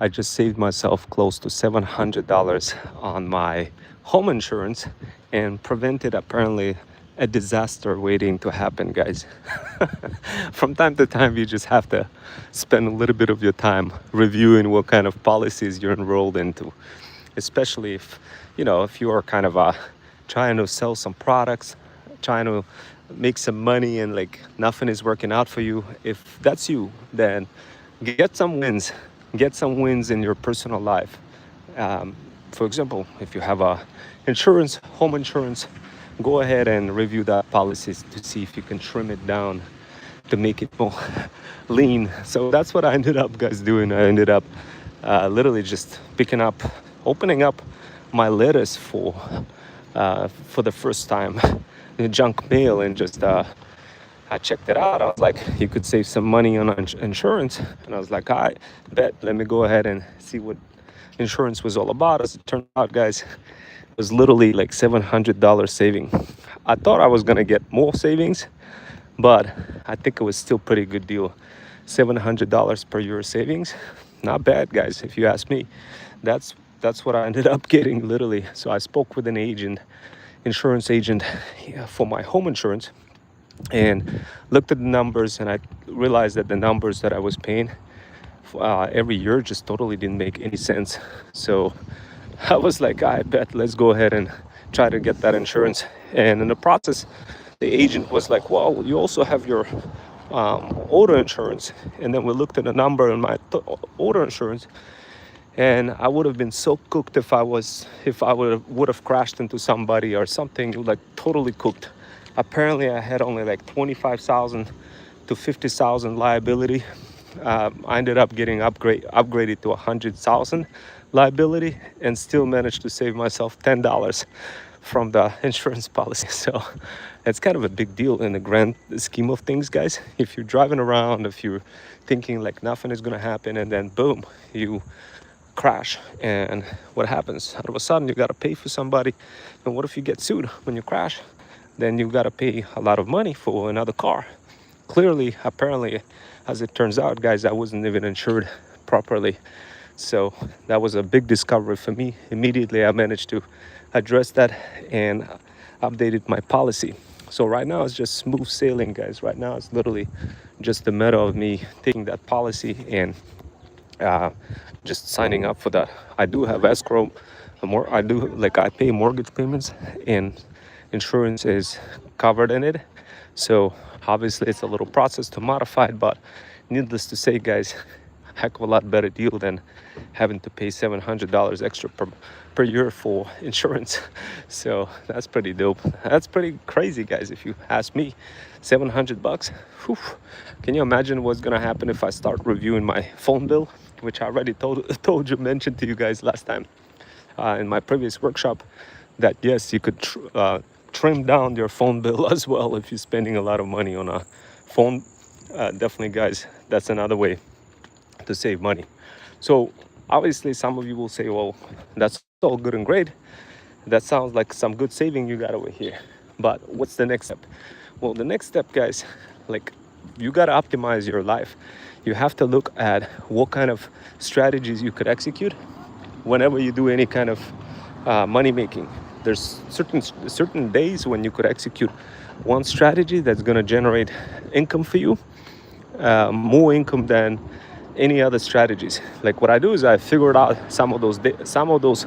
I just saved myself close to $700 on my home insurance and prevented apparently a disaster waiting to happen, guys. From time to time, you just have to spend a little bit of your time reviewing what kind of policies you're enrolled into, especially if if you are kind of trying to sell some products, trying to make some money, and like nothing is working out for you. If that's you, then get some wins. Get some wins in your personal life. For example, if you have a insurance, home insurance, go ahead and review that policies to see if you can trim it down to make it more lean. So that's what I ended up, guys, doing. I ended up literally just opening up my letters for the first time, the junk mail, and just I checked it out. I was like, you could save some money on insurance, and I was like, I bet. Let me go ahead and see what insurance was all about. As it turned out, guys, it was literally like $700 saving. I thought I was gonna get more savings, but I think it was still pretty good deal. $700 per year savings, not bad, guys. If you ask me, that's what I ended up getting, literally. So I spoke with an insurance agent, for my home insurance, and looked at the numbers, and I realized that the numbers that I was paying every year just totally didn't make any sense. So I was like, I bet, let's go ahead and try to get that insurance. And in the process, the agent was like, well, you also have your auto insurance. And then we looked at the number in my auto insurance, and I would have been so cooked if I would have crashed into somebody or something, like totally cooked. Apparently I had only like 25,000 to 50,000 liability. I ended up getting upgraded to 100,000 liability, and still managed to save myself $10 from the insurance policy. So it's kind of a big deal in the grand scheme of things, guys. If you're driving around, if you're thinking like nothing is gonna happen, and then boom, you crash, and what happens? All of a sudden you got to pay for somebody, and what if you get sued when you crash? Then you got to pay a lot of money for another car. Clearly, apparently, as it turns out, guys, I wasn't even insured properly. So that was a big discovery for me. Immediately I managed to address that and updated my policy. So right now it's just smooth sailing, guys. Right now it's literally just a matter of me taking that policy and just signing up for that. I do have escrow, I pay mortgage payments, and insurance is covered in it. So obviously it's a little process to modify it, but needless to say, guys, heck of a lot better deal than having to pay $700 extra per year for insurance. So that's pretty dope. That's pretty crazy, guys, if you ask me. $700. Whew. Can you imagine what's gonna happen if I start reviewing my phone bill, which I already mentioned to you guys last time in my previous workshop, that yes, you could trim down your phone bill as well if you're spending a lot of money on a phone. Definitely, guys, that's another way to save money. So obviously some of you will say, well, that's all good and great, that sounds like some good saving you got over here, but what's the next step? Well, the next step, guys, like, you got to optimize your life. You have to look at what kind of strategies you could execute whenever you do any kind of money making. There's certain days when you could execute one strategy that's going to generate income for you, more income than any other strategies. Like, what I do is I figured out some of those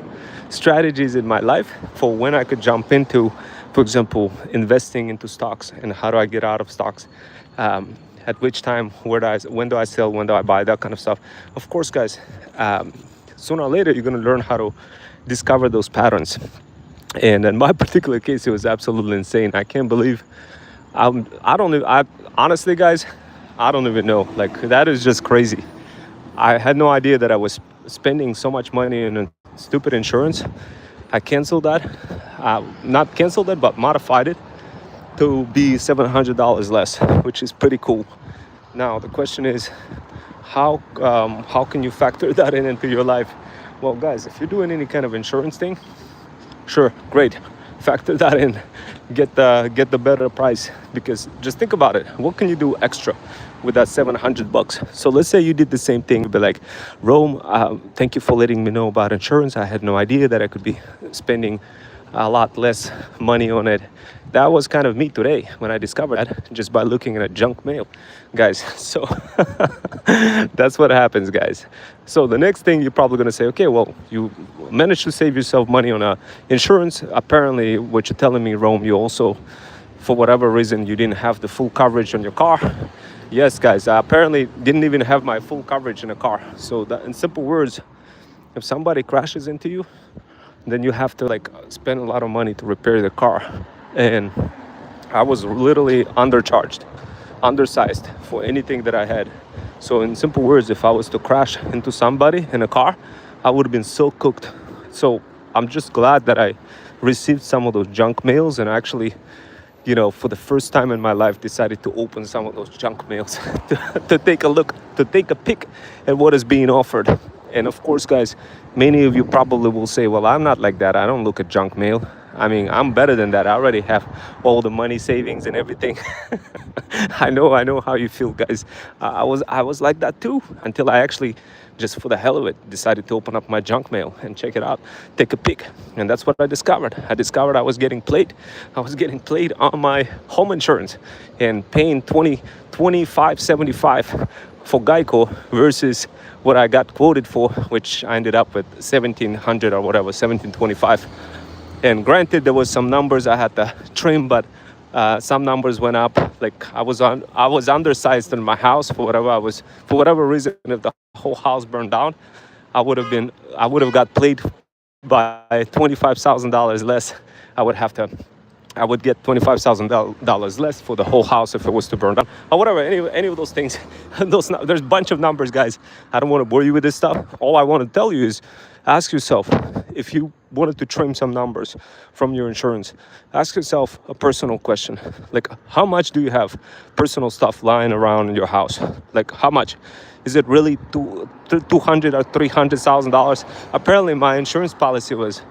strategies in my life for when I could jump into, for example, investing into stocks, and how do I get out of stocks, at which time, when do I sell, when do I buy, that kind of stuff. Of course, guys, sooner or later you're going to learn how to discover those patterns. And in my particular case, it was absolutely insane. I can't believe honestly, guys, I don't even know. Like, that is just crazy. I had no idea that I was spending so much money in a stupid insurance. I canceled that. Not canceled it, but modified it to be $700 less, which is pretty cool. Now, the question is, how can you factor that into your life? Well, guys, if you're doing any kind of insurance thing, sure, great. Factor that in, get the better price, because just think about it. What can you do extra? with that 700 bucks. So let's say you did the same thing. You'd be like, Rome, thank you for letting me know about insurance. I had no idea that I could be spending a lot less money on it. That was kind of me today when I discovered that just by looking at a junk mail, guys. So that's what happens, guys. So the next thing you're probably going to say, okay, well, you managed to save yourself money on insurance. Apparently, what you're telling me, Rome, you also, for whatever reason, you didn't have the full coverage on your car. Yes, guys, I apparently didn't even have my full coverage in a car. So that, in simple words, if somebody crashes into you, then you have to like spend a lot of money to repair the car. And I was literally undersized for anything that I had. So in simple words, if I was to crash into somebody in a car, I would have been so cooked. So I'm just glad that I received some of those junk mails and actually, you know, for the first time in my life, decided to open some of those junk mails to take a look, to take a peek at what is being offered. And of course, guys, many of you probably will say, well, I'm not like that. I don't look at junk mail. I mean, I'm better than that. I already have all the money savings and everything. I know how you feel, guys. I was like that too, until I actually, just for the hell of it, decided to open up my junk mail and check it out, take a peek. And that's what I discovered. I discovered I was getting played. I was getting played on my home insurance and paying $25.75 for Geico versus what I got quoted for, which I ended up with $1,700 or whatever, $1,725. And granted, there was some numbers I had to trim, but some numbers went up. Like I was undersized in my house for whatever reason. If the whole house burned down, I would have got played by $25,000 less. I would get $25,000 less for the whole house if it was to burn down or whatever. Any of those things. There's a bunch of numbers, guys. I don't want to bore you with this stuff. All I want to tell you is ask yourself, if you wanted to trim some numbers from your insurance, ask yourself a personal question. Like, how much do you have personal stuff lying around in your house? Like, how much? Is it really $200,000 or $300,000? Apparently, my insurance policy was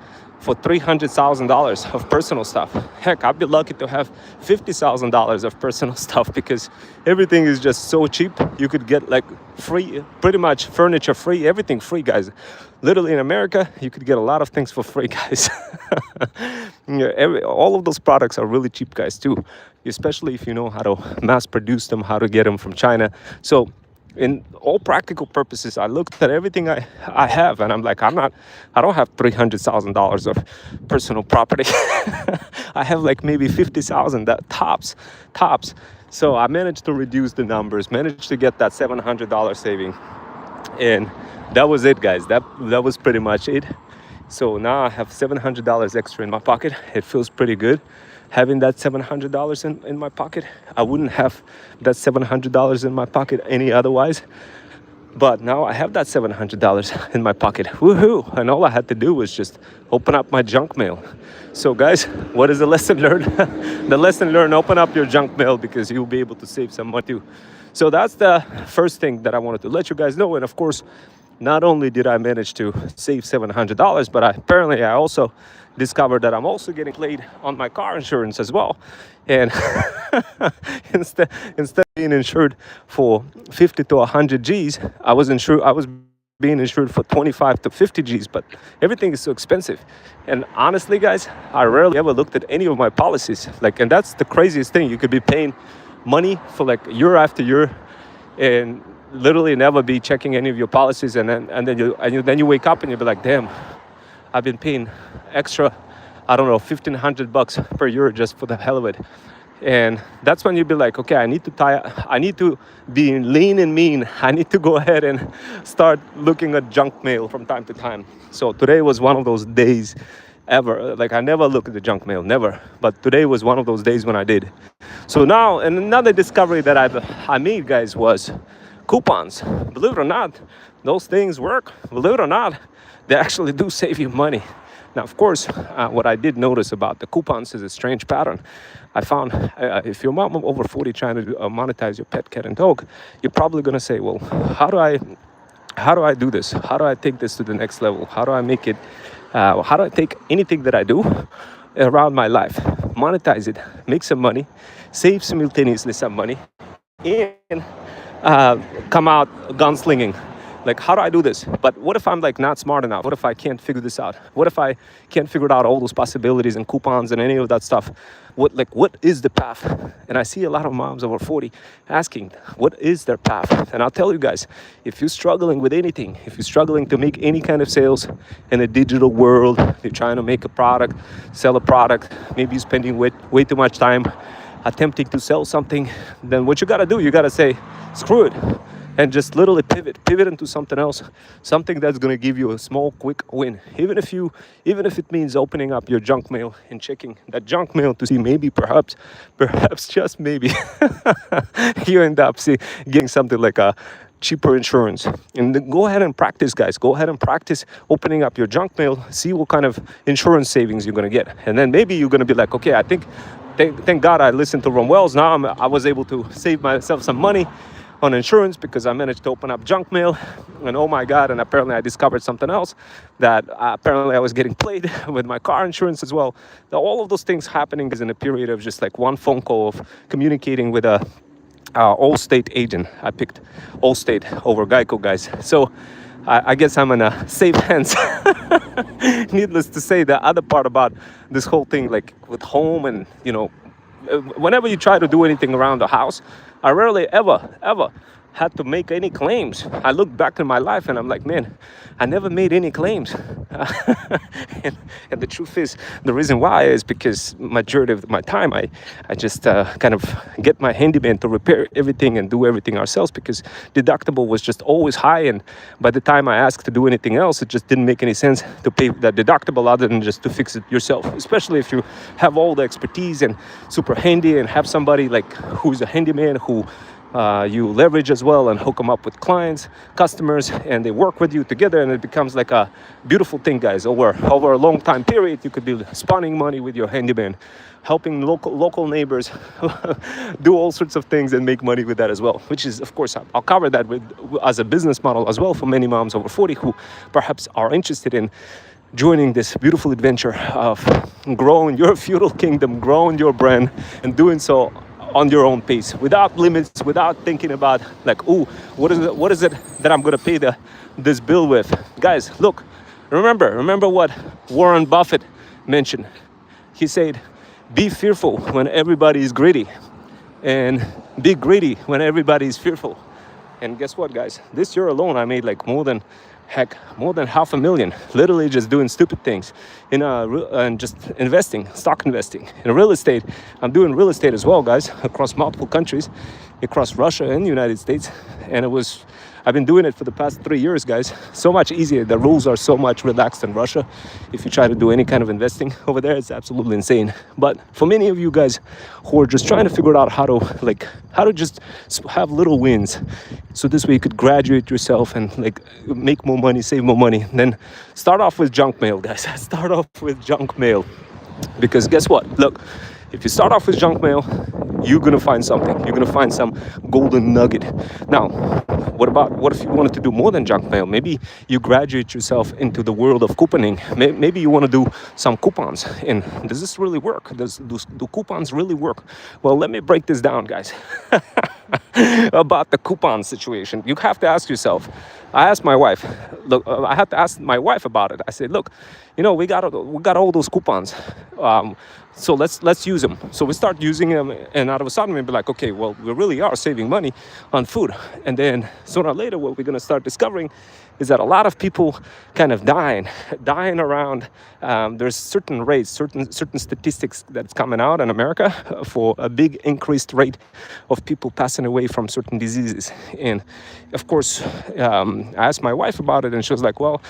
for $300,000 of personal stuff. Heck, I'd be lucky to have $50,000 of personal stuff because everything is just so cheap. You could get like free, pretty much furniture free, everything free, guys. Literally in America, you could get a lot of things for free, guys. All of those products are really cheap, guys, too. Especially if you know how to mass produce them, how to get them from China. So in all practical purposes, I looked at everything I have, and I'm like, I don't have $300,000 of personal property. I have like maybe 50,000 that tops. So I managed to reduce the numbers, managed to get that $700 saving, and that was it, guys. That was pretty much it. So now I have $700 extra in my pocket. It feels pretty good having that $700 in my pocket. I wouldn't have that $700 in my pocket any otherwise. But now I have that $700 in my pocket. Woohoo! And all I had to do was just open up my junk mail. So guys, what is the lesson learned? The lesson learned, open up your junk mail because you'll be able to save some money too. So that's the first thing that I wanted to let you guys know. And of course, not only did I manage to save $700, but apparently I also discovered that I'm also getting played on my car insurance as well. And instead of being insured for 50 to 100 G's, I was being insured for 25 to 50 G's, but everything is so expensive. And honestly, guys, I rarely ever looked at any of my policies. Like, and that's the craziest thing. You could be paying money for like year after year and literally never be checking any of your policies, and then you wake up and you'll be like, damn, I've been paying extra, I don't know, $1,500 per year just for the hell of it. And that's when you'll be like, okay, I need to be lean and mean. I need to go ahead and start looking at junk mail from time to time. So today was one of those days ever. Like, I never look at the junk mail, never. But today was one of those days when I did. So now, and another discovery that I made, guys, was coupons. Believe it or not, those things work. Believe it or not, they actually do save you money. Now, of course, what I did notice about the coupons is a strange pattern. I found if you're mom over 40 trying to monetize your pet, cat, and dog, you're probably going to say, well, how do I do this? How do I take this to the next level? How do I make it, how do I take anything that I do around my life, monetize it, make some money, save simultaneously some money, and come out gunslinging. Like, how do I do this? But what if I'm like not smart enough? What if I can't figure this out? What if I can't figure out all those possibilities and coupons and any of that stuff? What is the path? And I see a lot of moms over 40 asking, what is their path? And I'll tell you guys, if you're struggling with anything, if you're struggling to make any kind of sales in a digital world, you're trying to make a product, sell a product, maybe you're spending way too much time attempting to sell something, then what you gotta do, you gotta say, screw it, and just literally pivot into something else, something that's going to give you a small quick win, even if it means opening up your junk mail and checking that junk mail to see maybe perhaps just maybe you end up getting something like a cheaper insurance. And then go ahead and practice, guys. Go ahead and practice opening up your junk mail, see what kind of insurance savings you're going to get, and then maybe you're going to be like, okay, I think thank God I listened to Ron Wells. Now I was able to save myself some money on insurance because I managed to open up junk mail, and oh my God, and apparently I discovered something else, that apparently I was getting played with my car insurance as well. Now, all of those things happening is in a period of just like one phone call of communicating with a Allstate agent. I picked Allstate over Geico, guys. So I guess I'm in a safe hands. Needless to say, the other part about this whole thing, like with home and, you know, whenever you try to do anything around the house, I rarely ever had to make any claims. I look back in my life and I'm like, man, I never made any claims. and the truth is, the reason why is because majority of my time I just kind of get my handyman to repair everything and do everything ourselves, because deductible was just always high, and by the time I asked to do anything else, it just didn't make any sense to pay that deductible other than just to fix it yourself, especially if you have all the expertise and super handy and have somebody like who's a handyman who you leverage as well and hook them up with clients, customers, and they work with you together, and it becomes like a beautiful thing, guys. Over a long time period, you could be spawning money with your handyman, helping local neighbors do all sorts of things and make money with that as well, which is, of course, I'll cover that as a business model as well for many moms over 40 who perhaps are interested in joining this beautiful adventure of growing your feudal kingdom, growing your brand, and doing so on your own pace, without limits, without thinking about like, oh, what is it that I'm gonna pay this bill with? Guys, look, remember what Warren Buffett mentioned. He said, be fearful when everybody is greedy, and be greedy when everybody is fearful. And guess what, guys? This year alone, I made like more than $500,000, literally just doing stupid things and just investing, stock investing in real estate. I'm doing real estate as well, guys, across multiple countries, across Russia and the United States. And I've been doing it for the past 3 years, guys. So much easier. The rules are so much relaxed in Russia. If you try to do any kind of investing over there, it's absolutely insane. But for many of you guys who are just trying to figure out how to just have little wins, so this way you could graduate yourself and like make more money, save more money, then start off with junk mail, guys. Start off with junk mail. Because guess what? Look, if you start off with junk mail, you're gonna find something. You're gonna find some golden nugget. Now, what if you wanted to do more than junk mail? Maybe you graduate yourself into the world of couponing. Maybe you want to do some coupons. And does this really work? Do coupons really work? Well, let me break this down, guys. About the coupon situation, you have to ask yourself. I asked my wife. Look, I had to ask my wife about it. I said, look, we got all those coupons. So let's use them. So we start using them, and out of a sudden we'll be like, okay, well, we really are saving money on food. And then sooner or later, what we're gonna start discovering is that a lot of people kind of dying around. There's certain rates, certain statistics that's coming out in America for a big increased rate of people passing away from certain diseases. And of course, I asked my wife about it, and she was like, well,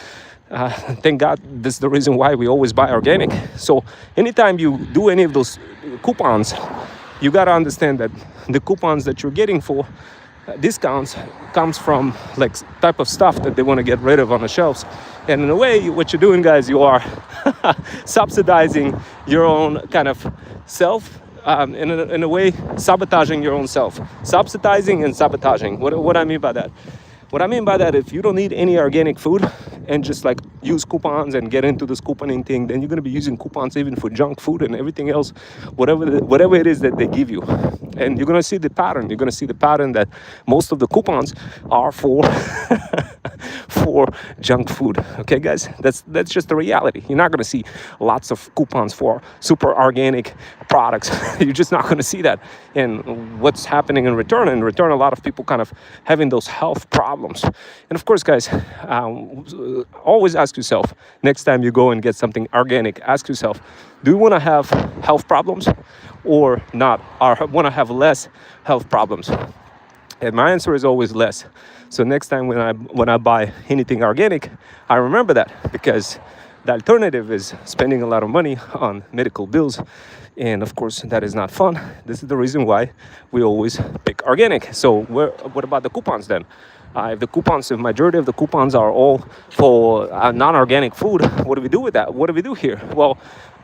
thank God, this is the reason why we always buy organic. So anytime you do any of those coupons, you got to understand that the coupons that you're getting for discounts comes from like type of stuff that they want to get rid of on the shelves. And in a way, what you're doing, guys, you are subsidizing your own kind of self, in a way, sabotaging your own self. Subsidizing and sabotaging. What I mean by that? What I mean by that, if you don't need any organic food and just like use coupons and get into this couponing thing, then you're going to be using coupons even for junk food and everything else, whatever it is that they give you. And you're going to see the pattern. You're going to see the pattern that most of the coupons are for for junk food. Okay, guys, that's just the reality. You're not going to see lots of coupons for super organic products. You're just not going to see that. And what's happening in return? In return, a lot of people kind of having those health problems. And of course, guys, always ask yourself, next time you go and get something organic, ask yourself, do you want to have health problems or not? Or want to have less health problems? And my answer is always less. So next time when I buy anything organic, I remember that, because the alternative is spending a lot of money on medical bills. And of course, that is not fun. This is the reason why we always pick organic. So what about the coupons then? If majority of the coupons are all for non-organic food, what do we do with that? What do we do here? Well,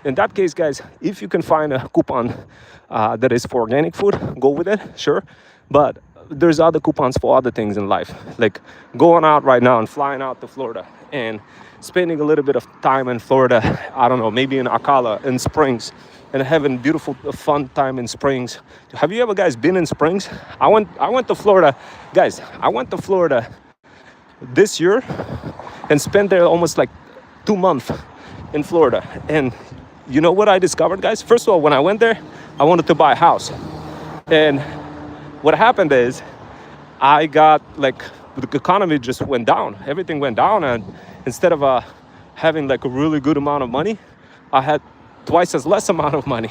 in that case, guys, if you can find a coupon that is for organic food, go with it, sure. But there's other coupons for other things in life, like going out right now and flying out to Florida and spending a little bit of time in Florida, I don't know, maybe in Ocala, in Springs, and having beautiful, fun time in Springs. Have you ever guys been in Springs? I went to Florida, guys. I went to Florida this year and spent there almost like 2 months in Florida. And you know what I discovered, guys? First of all, when I went there, I wanted to buy a house. And what happened is I got like, the economy just went down. Everything went down. And instead of having like a really good amount of money, I had twice as less amount of money.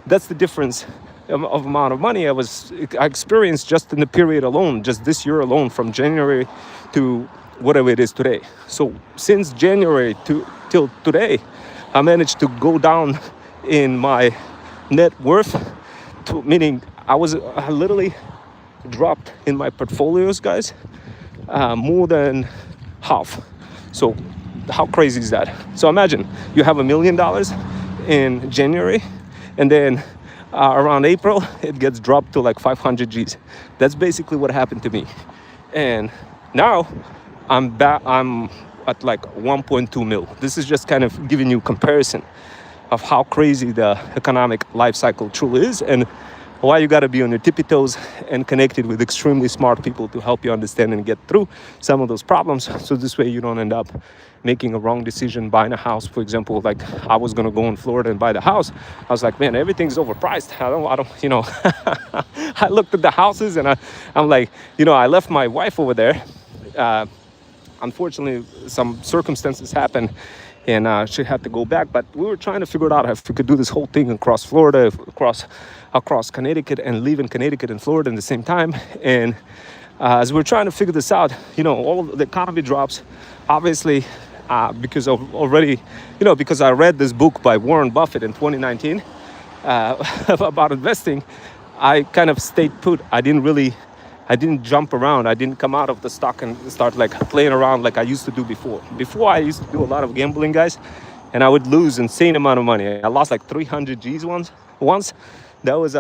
That's the difference of amount of money I experienced just in the period alone, just this year alone, from January to whatever it is today. So since January till today, I managed to go down in my net worth, meaning I literally dropped in my portfolios, guys, more than half. So how crazy is that? So imagine you have $1 million in January, and then around April it gets dropped to like 500 G's. That's basically what happened to me. And now I'm at like 1.2 mil. This is just kind of giving you comparison of how crazy the economic life cycle truly is, and why you got to be on your tippy toes and connected with extremely smart people to help you understand and get through some of those problems. So this way you don't end up making a wrong decision buying a house. For example, like I was going to go in Florida and buy the house. I was like, man, everything's overpriced. I don't, you know, I looked at the houses and I'm like, you know, I left my wife over there. Unfortunately, some circumstances happened and she had to go back, but we were trying to figure it out if we could do this whole thing across Florida, across Connecticut, and live in Connecticut and Florida at the same time. And as we're trying to figure this out, you know, all the economy drops, obviously, because of already, you know, because I read this book by Warren Buffett in 2019 about investing. I kind of stayed put. I didn't jump around. I didn't come out of the stock and start like playing around like I used to do before. Before I used to do a lot of gambling, guys, and I would lose insane amount of money. I lost like 300 G's once. That was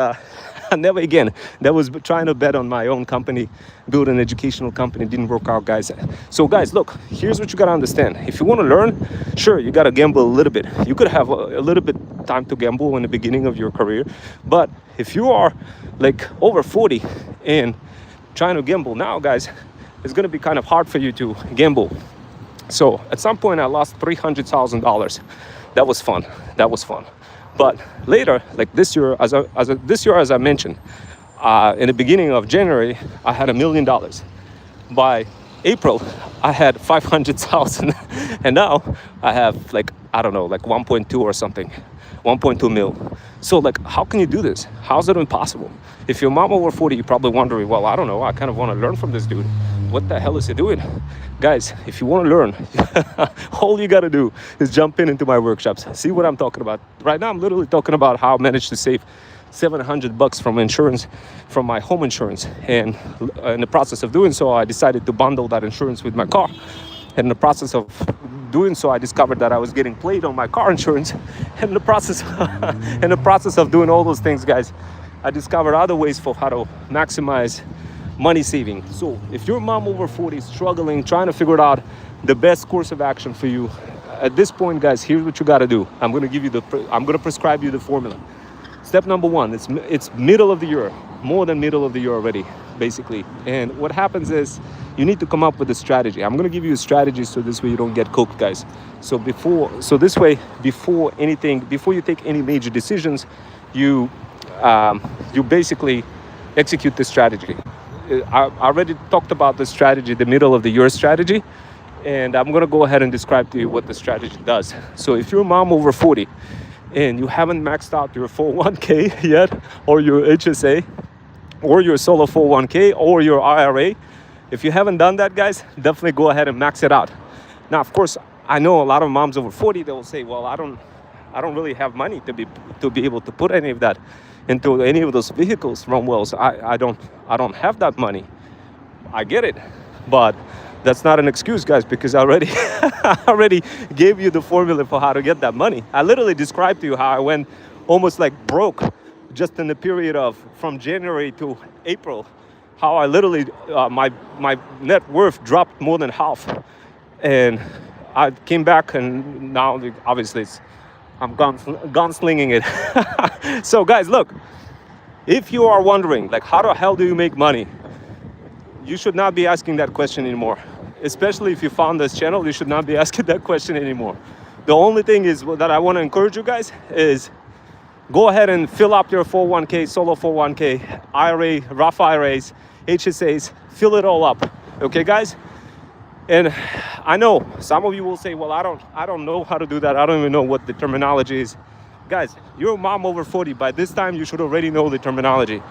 never again. That was trying to bet on my own company, build an educational company. Didn't work out, guys. So guys, look, here's what you gotta understand. If you want to learn, sure, you gotta gamble a little bit. You could have a little bit time to gamble in the beginning of your career, but if you are like over 40 and trying to gamble now, guys, it's going to be kind of hard for you to gamble. So at some point I lost $300,000. That was fun. But later, like this year, as I mentioned, in the beginning of January, I had $1 million. By April, I had 500,000, and now I have like, I don't know, like 1.2 or something, 1.2 mil. So like, how can you do this? How's it impossible? If your mom over 40, you're probably wondering, well, I don't know, I kind of want to learn from this dude. What the hell is he doing? Guys, if you want to learn, all you got to do is jump into my workshops. See what I'm talking about. Right now, I'm literally talking about how I managed to save $700 from insurance, from my home insurance. And in the process of doing so, I decided to bundle that insurance with my car. And in the process of doing so, I discovered that I was getting played on my car insurance. And in the process of doing all those things, guys, I discovered other ways for how to maximize money saving. So if you're a mom over 40 struggling, trying to figure out the best course of action for you, at this point, guys, here's what you got to do. I'm going to prescribe you the formula. Step number one, it's middle of the year, more than middle of the year already, basically. And what happens is you need to come up with a strategy. I'm going to give you a strategy so this way you don't get cooked, guys. So this way, before you take any major decisions, you basically execute the strategy. I already talked about the strategy, the middle of the year strategy, and I'm going to go ahead and describe to you what the strategy does. So if you're a mom over 40 and you haven't maxed out your 401k yet, or your HSA, or your solo 401k, or your IRA, if you haven't done that, guys, definitely go ahead and max it out. Now, of course, I know a lot of moms over 40, they will say, well, I don't really have money to be able to put any of that into any of those vehicles from Wells. I don't have that money. I get it, but that's not an excuse, guys, because I already gave you the formula for how to get that money. I literally described to you how I went almost like broke just in the period of from January to April, how I literally, my net worth dropped more than half. And I came back, and now obviously I'm gunslinging it. So guys, look, if you are wondering, like, how the hell do you make money? You should not be asking that question anymore. Especially if you found this channel, you should not be asking that question anymore. The only thing is that I want to encourage you guys is go ahead and fill up your 401k, solo 401k, IRA, Roth IRAs, HSAs, fill it all up. Okay, guys? And I know some of you will say, well, I don't know how to do that. I don't even know what the terminology is. Guys, you're a mom over 40. By this time, you should already know the terminology.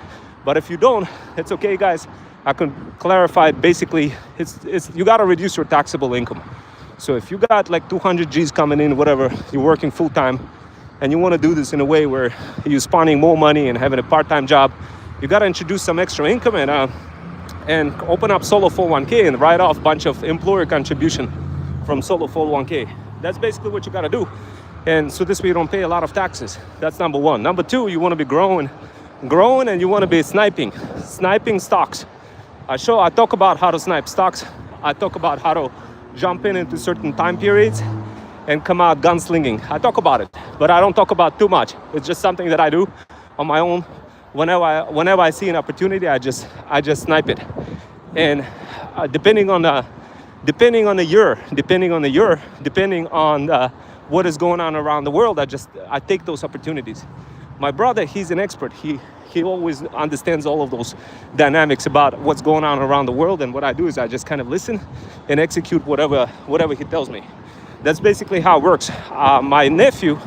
But if you don't, it's okay, guys. I can clarify it. Basically, it's you got to reduce your taxable income. So if you got like 200 G's coming in, whatever, you're working full time, and you want to do this in a way where you're spawning more money and having a part-time job, you got to introduce some extra income and open up solo 401k and write off a bunch of employer contribution from solo 401k. That's basically what you got to do. And so this way you don't pay a lot of taxes. That's number one. Number two, you want to be growing, and you want to be sniping stocks. I talk about how to snipe stocks. I talk about how to jump into certain time periods and come out gunslinging. I talk about it, but I don't talk about too much. It's just something that I do on my own. Whenever I see an opportunity, I just snipe it. And depending on the year, depending on what is going on around the world, I take those opportunities. My brother, he's an expert. He always understands all of those dynamics about what's going on around the world, and what I do is I just kind of listen and execute whatever he tells me. That's basically how it works. My nephew,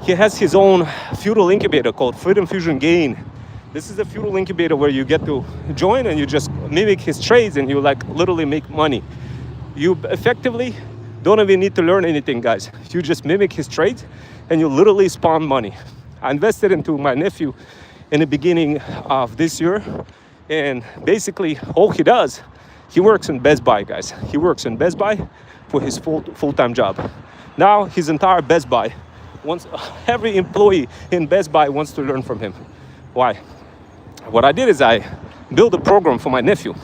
he has his own feudal incubator called Freedom Fusion Gain. This is a feudal incubator where you get to join and you just mimic his trades, and you like literally make money. You effectively don't even need to learn anything, guys. You just mimic his trades and you literally spawn money. I invested into my nephew in the beginning of this year, and basically all he does, he works in Best Buy, guys. He works in Best Buy for his full-time job. Now his entire Best Buy every employee in Best Buy wants to learn from him. Why? What I did is I built a program for my nephew,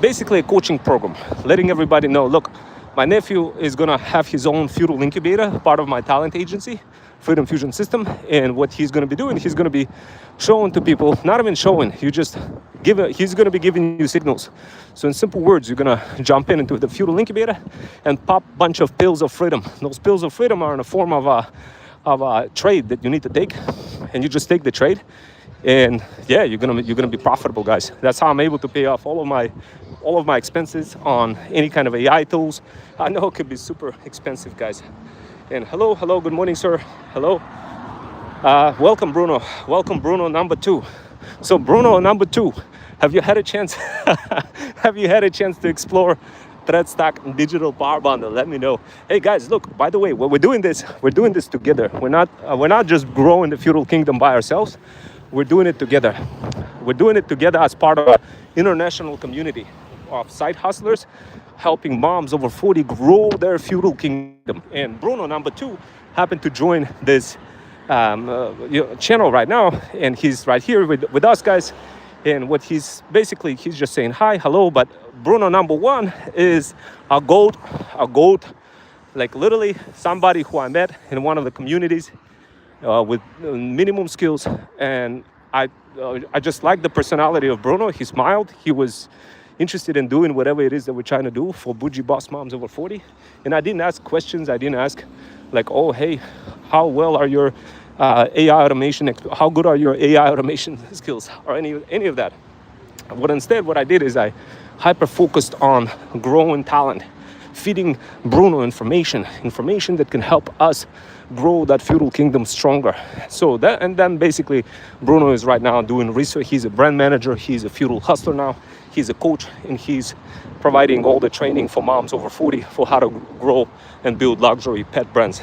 basically a coaching program, letting everybody know, look, my nephew is gonna have his own feudal incubator, part of my talent agency, Freedom Fusion System. And what he's gonna be doing, he's gonna be showing to people, not even showing, he's gonna be giving you signals. So in simple words, you're gonna jump into the feudal incubator and pop a bunch of pills of freedom. Those pills of freedom are in the form of a trade that you need to take, and you just take the trade, and yeah, you're gonna be profitable, guys. That's how I'm able to pay off all of my expenses on any kind of AI tools. I know it could be super expensive, guys. And hello, good morning, sir. Hello. Welcome, Bruno number 2. So Bruno number 2, have you had a chance to explore ThreadStack and Digital Power Bundle? Let me know. Hey guys, look, by the way, when we're doing this together. We're not just growing the feudal kingdom by ourselves. We're doing it together. We're doing it together as part of an international community of side hustlers, helping moms over 40 grow their feudal kingdom. And Bruno number 2 happened to join this channel right now, and he's right here with us, guys. And what he's just saying hi, hello. But Bruno number one is a goat, like literally somebody who I met in one of the communities with minimum skills. And I just like the personality of Bruno. He smiled. He was interested in doing whatever it is that we're trying to do for Bougie Boss Moms Over 40. And I didn't ask questions. I didn't ask like, oh, hey, how well are your AI automation, how good are your AI automation skills, or any of that. What I did is I hyper-focused on growing talent, feeding Bruno information that can help us grow that feudal kingdom stronger. So that, and then basically Bruno is right now doing research. He's a brand manager, he's a feudal hustler now, he's a coach, and he's providing all the training for moms over 40 for how to grow and build luxury pet brands.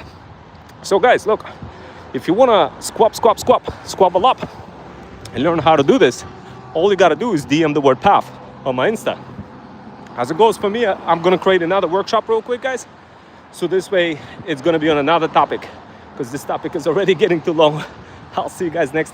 So guys, look, if you wanna squabble up and learn how to do this, all you gotta do is DM the word PAF on my Insta. As it goes for me, I'm gonna create another workshop real quick, guys. So this way, it's gonna be on another topic, because this topic is already getting too long. I'll see you guys next time.